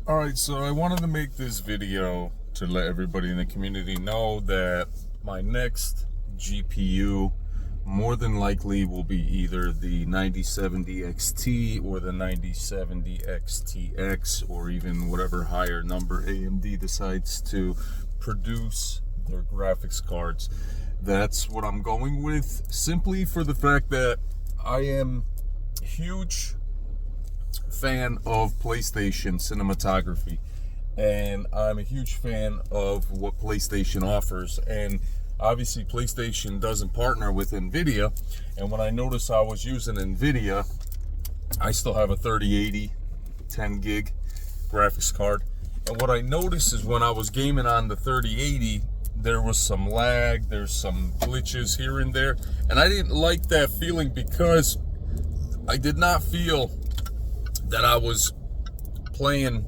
Alright, so I wanted to make this video to let everybody in the community know that my next GPU more than likely will be either the 9070 XT or the 9070 XTX, or even whatever higher number AMD decides to produce their graphics cards. That's what I'm going with, simply for the fact that I am huge fan of PlayStation cinematography, and I'm a huge fan of what PlayStation offers. And obviously PlayStation doesn't partner with Nvidia, and when I noticed I was using Nvidia, I still have a 3080 10 gig graphics card, and what I noticed is when I was gaming on the 3080, there was some lag, there's some glitches here and there, and I didn't like that feeling because I did not feel that I was playing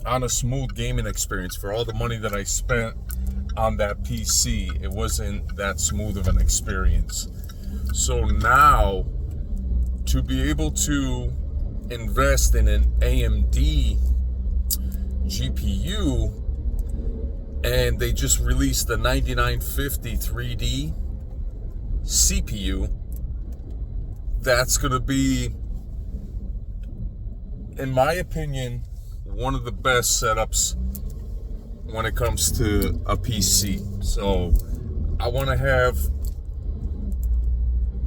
on a smooth gaming experience. For all the money that I spent on that PC, it wasn't that smooth of an experience. So now, to be able to invest in an AMD GPU, and they just released the 9950 3D CPU, that's going to be, in my opinion, one of the best setups when it comes to a PC. So I want to have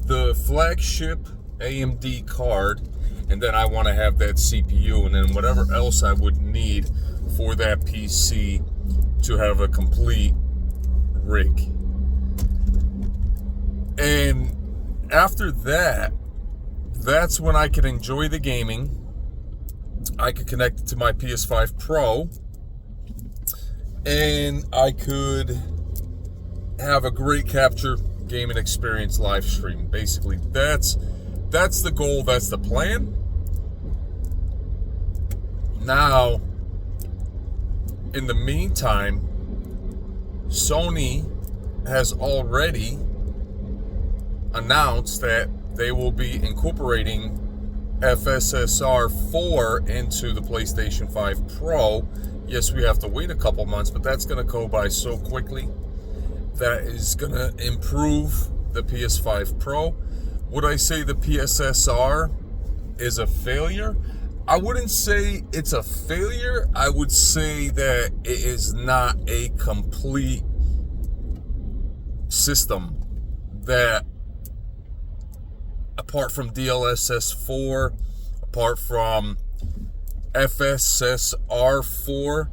the flagship AMD card, and then I want to have that CPU, and then whatever else I would need for that PC to have a complete rig. And after that, that's when I can enjoy the gaming. I could connect it to my PS5 Pro, and I could have a great capture gaming experience live stream. Basically, that's the goal, that's the plan. Now, in the meantime, Sony has already announced that they will be incorporating FSSR 4 into the PlayStation 5 Pro. Yes, we have to wait a couple months, but that's going to go by so quickly. That is going to improve the PS5 Pro. Would I say the PSSR is a failure? I wouldn't say it's a failure. I would say that it is not a complete system that, apart from DLSS 4, apart from FSSR 4,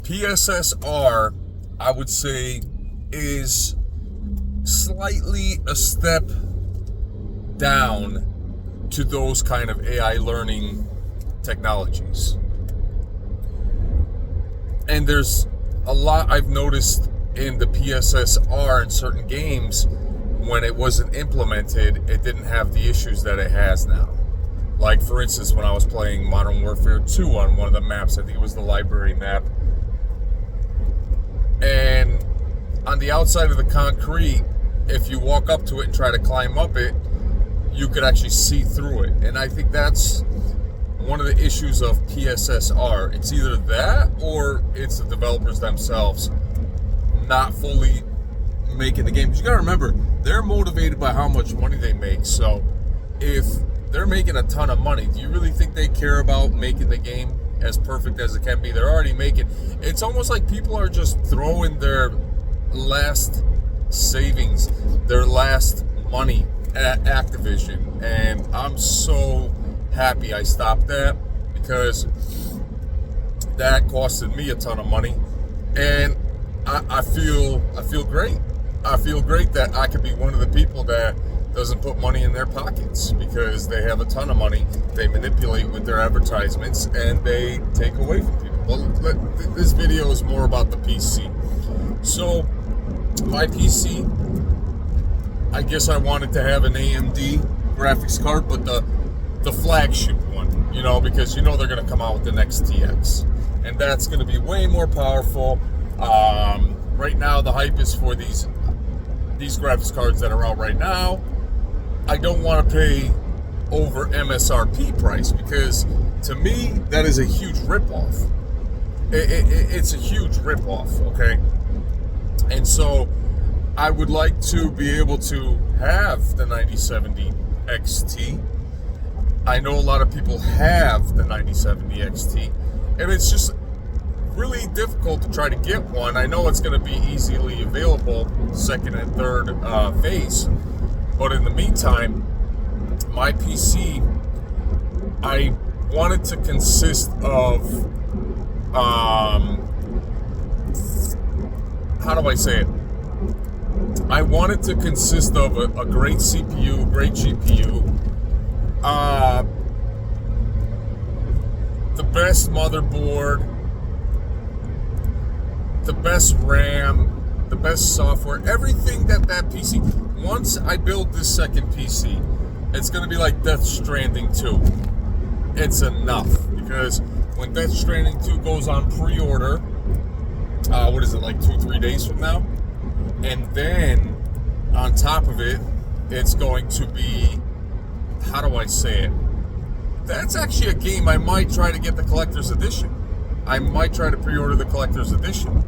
PSSR, I would say, is slightly a step down to those kind of AI learning technologies. And there's a lot I've noticed in the PSSR in certain games. When it wasn't implemented, it didn't have the issues that it has now. Like, for instance, when I was playing Modern Warfare 2 on one of the maps, I think it was the library map, and on the outside of the concrete, if you walk up to it and try to climb up it, you could actually see through it. And I think that's one of the issues of PSSR. It's either that, or it's the developers themselves not fully making the game. Because you gotta remember, they're motivated by how much money they make. So if they're making a ton of money, do you really think they care about making the game as perfect as it can be? They're already making, it's almost like people are just throwing their last savings, their last money at Activision. And I'm so happy I stopped that, because that costed me a ton of money. And I feel great. I feel great that I could be one of the people that doesn't put money in their pockets, because they have a ton of money. They manipulate with their advertisements, and they take away from people. Well, this video is more about the PC. So, my PC, I guess I wanted to have an AMD graphics card, but the flagship one, because they're going to come out with the next TX, and that's going to be way more powerful. Right now, the hype is for these graphics cards that are out right now. I don't want to pay over MSRP price, because To me, that is a huge ripoff. It's a huge ripoff, okay? And so I would like to be able to have the 9070 XT. I know a lot of people have the 9070 XT, and it's just really difficult to try to get one. I know it's going to be easily available second and third phase, but in the meantime, my PC, I want it to consist of, how do I say it? I want it to consist of a great CPU, great GPU, the best motherboard, the best RAM, the best software, everything that PC. Once I build this second PC, it's going to be like Death Stranding 2. It's enough, because when Death Stranding 2 goes on pre-order, what is it, like 2-3 days from now? And then on top of it, it's going to be, how do I say it? That's actually a game I might try to get the collector's edition. I might try to pre-order the collector's edition.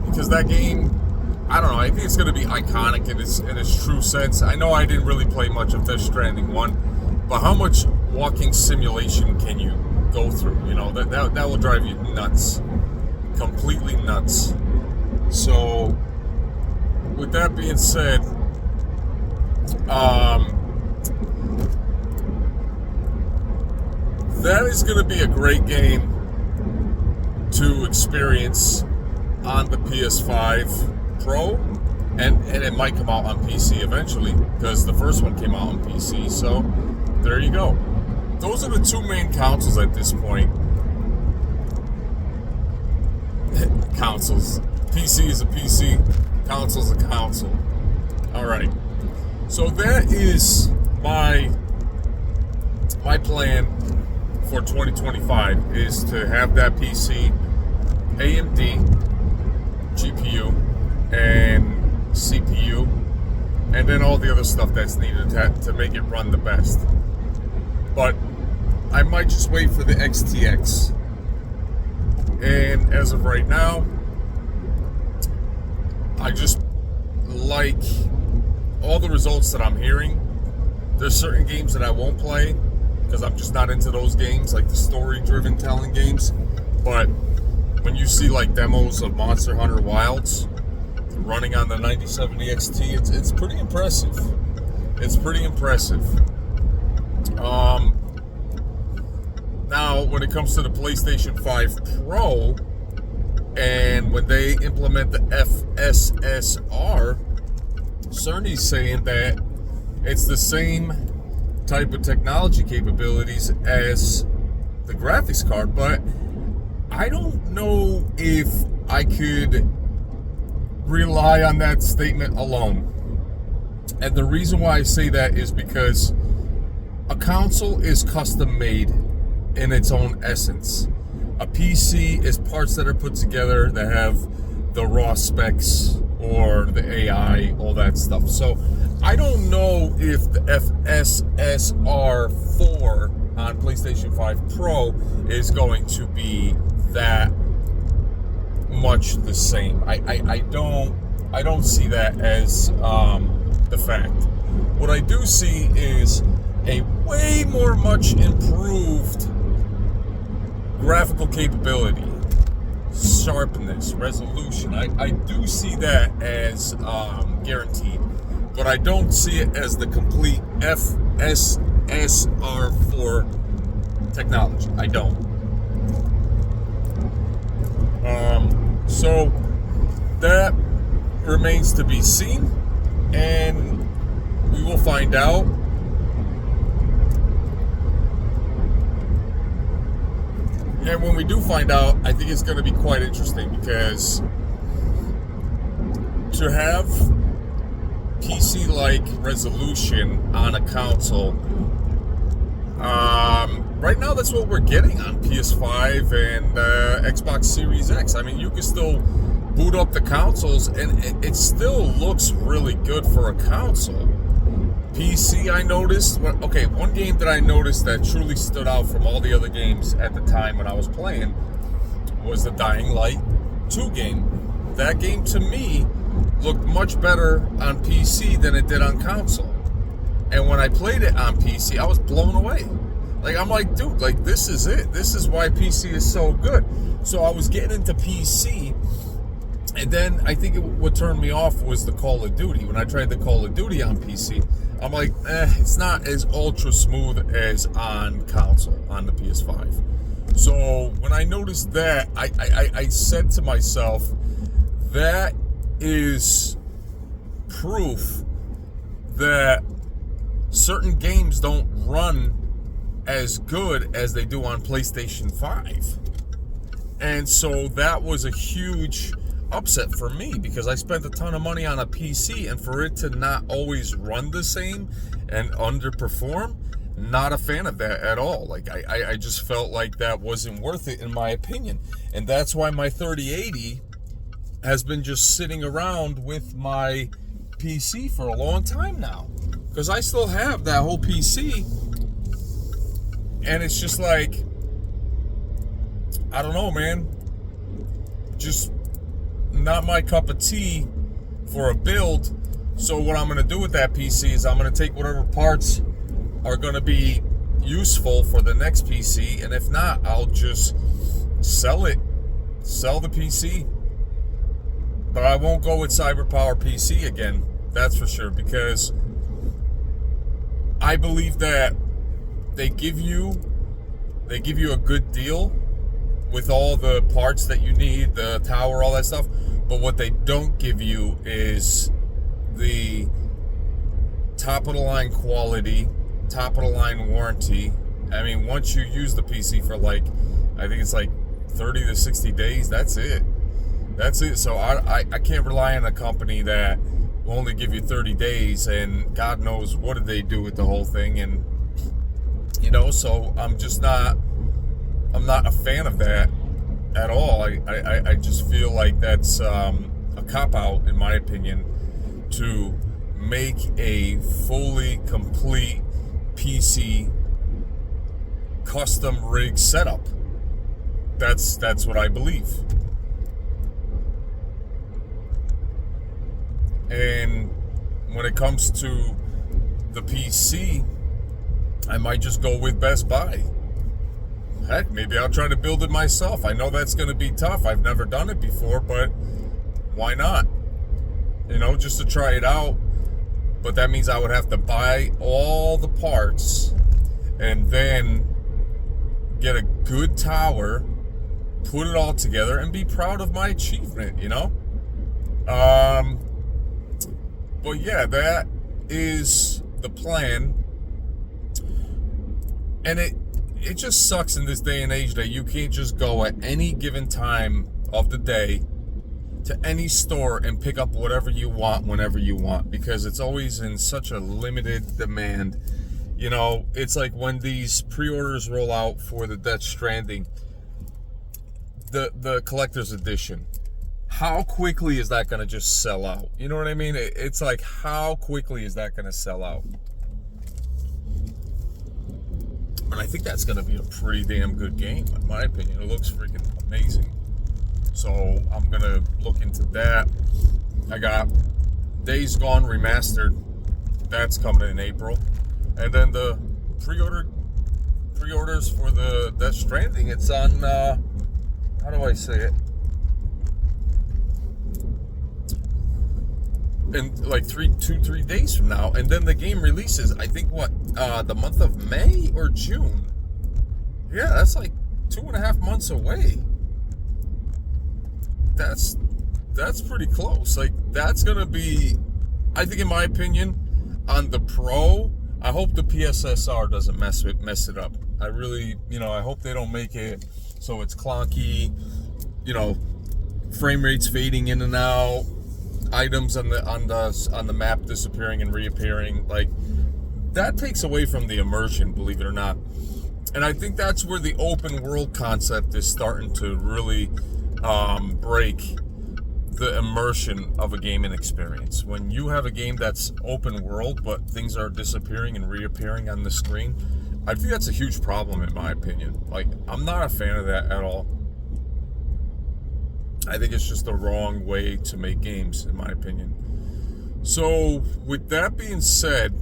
Because that game, I don't know, I think it's going to be iconic in its true sense. I know I didn't really play much of Death Stranding 1, but how much walking simulation can you go through? You know, that will drive you nuts. Completely nuts. So, with that being said, that is going to be a great game to experience on the PS5 Pro, and it might come out on PC eventually, because the first one came out on PC. So there you go. Those are the two main consoles at this point. Consoles. PC is a PC, console's a console. Alright. So that is my plan for 2025, is to have that PC, AMD, GPU, and CPU, and then all the other stuff that's needed to make it run the best. But I might just wait for the XTX. And as of right now, I just like all the results that I'm hearing. There's certain games that I won't play because I'm just not into those games, like the story-driven telling games. But when you see like demos of Monster Hunter Wilds running on the 9070 XT, it's pretty impressive. It's pretty impressive. Now, when it comes to the PlayStation 5 Pro, and when they implement the FSSR, Cerny's saying that it's the same type of technology capabilities as the graphics card, but I don't know if I could rely on that statement alone. And the reason why I say that is because a console is custom made in its own essence. A PC is parts that are put together that have the raw specs or the AI, all that stuff. So I don't know if the FSSR4 on PlayStation 5 Pro is going to be that much the same. I don't see that as the fact. What I do see is a way much improved graphical capability, sharpness, resolution. I do see that as guaranteed, but I don't see it as the complete FSSR4 technology. I don't. So that remains to be seen, and we will find out. And when we do find out, I think it's going to be quite interesting, because to have PC-like resolution on a console, right now that's what we're getting on PS5 and Xbox Series X. I mean, you can still boot up the consoles, and it still looks really good for a console. PC, I noticed. Okay, one game that I noticed that truly stood out from all the other games at the time when I was playing was the Dying Light 2 game. That game to me looked much better on PC than it did on console. And when I played it on PC, I was blown away. Like, I'm like, dude, like, this is it. This is why PC is so good. So I was getting into PC, and then I think what turned me off was the Call of Duty. When I tried the Call of Duty on PC, I'm like, it's not as ultra smooth as on console, on the PS5. So when I noticed that, I said to myself, that is proof that certain games don't run as good as they do on PlayStation 5. And so that was a huge upset for me, because I spent a ton of money on a PC, and for it to not always run the same and underperform, not a fan of that at all. Like, I just felt like that wasn't worth it, in my opinion. And that's why my 3080 has been just sitting around with my PC for a long time now, because I still have that whole PC, and it's just like, I don't know, man, just not my cup of tea for a build. So what I'm going to do with that PC is I'm going to take whatever parts are going to be useful for the next PC, and if not, I'll just sell the PC. But I won't go with CyberPower PC again, that's for sure, because I believe that they give you a good deal with all the parts that you need, the tower, all that stuff. But what they don't give you is the top of the line quality, top of the line warranty. I mean, once you use the PC for like, I think it's like 30 to 60 days, that's it. That's it. So I can't rely on a company that will only give you 30 days, and God knows what did they do with the whole thing. And, you know, so I'm not a fan of that at all. I just feel like that's a cop-out, in my opinion, to make a fully complete PC custom rig setup. That's what I believe. And when it comes to the PC, I might just go with Best Buy. Heck, maybe I'll try to build it myself. I know that's going to be tough. I've never done it before, but why not? You know, just to try it out. But that means I would have to buy all the parts and then get a good tower, put it all together, and be proud of my achievement, you know? But yeah, that is the plan. And it just sucks in this day and age that you can't just go at any given time of the day to any store and pick up whatever you want whenever you want, because it's always in such a limited demand. You know, it's like when these pre-orders roll out for the Death Stranding, the collector's edition. How quickly is that going to just sell out? You know what I mean? It's like, how quickly is that going to sell out? And I think that's going to be a pretty damn good game, in my opinion. It looks freaking amazing. So I'm going to look into that. I got Days Gone Remastered. That's coming in April. And then the pre-orders for the Death Stranding, it's on, how do I say it? In like 3 days from now. And then the game releases, I think, the month of May or June. Yeah, that's like 2.5 months away. That's pretty close. Like, that's gonna be, I think, in my opinion, on the Pro, I hope the PSSR doesn't mess it up. I really, I hope they don't make it so it's clunky, frame rates fading in and out, items on the map disappearing and reappearing. Like, that takes away from the immersion, believe it or not. And I think that's where the open world concept is starting to really break the immersion of a gaming experience. When you have a game that's open world, but things are disappearing and reappearing on the screen, I think that's a huge problem in my opinion. Like, I'm not a fan of that at all. I think it's just the wrong way to make games, in my opinion. So, with that being said,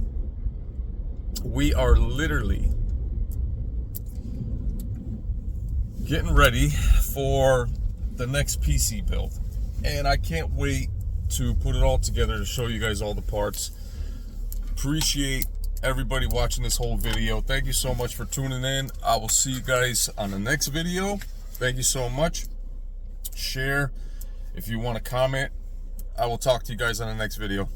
we are literally getting ready for the next PC build. And I can't wait to put it all together to show you guys all the parts. Appreciate everybody watching this whole video. Thank you so much for tuning in. I will see you guys on the next video. Thank you so much. Share if you want to comment. I will talk to you guys on the next video.